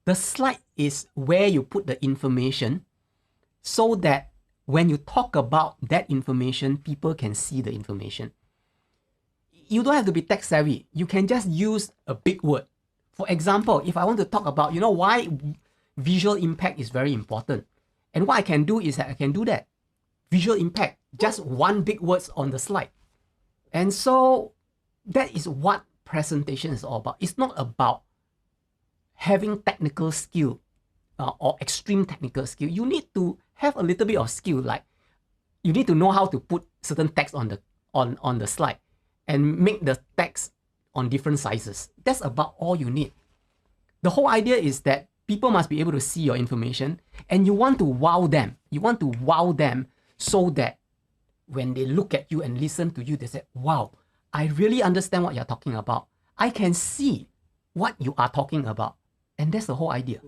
The slide is where you put the information so that when you talk about that information, people can see the information. You don't have to be tech savvy. You can just use a big word. For example, if I want to talk about, why visual impact is very important. And what I can do is that I can do that. Visual impact, just one big words on the slide. And so that is what presentation is all about. It's not about having technical skill or extreme technical skill. You need to have a little bit of skill, like you need to know how to put certain text on the slide and make the text on different sizes. That's about all you need. The whole idea is that people must be able to see your information, and you want to wow them. You want to wow them so that when they look at you and listen to you, they say, wow, I really understand what you're talking about. I can see what you are talking about. And that's the whole idea.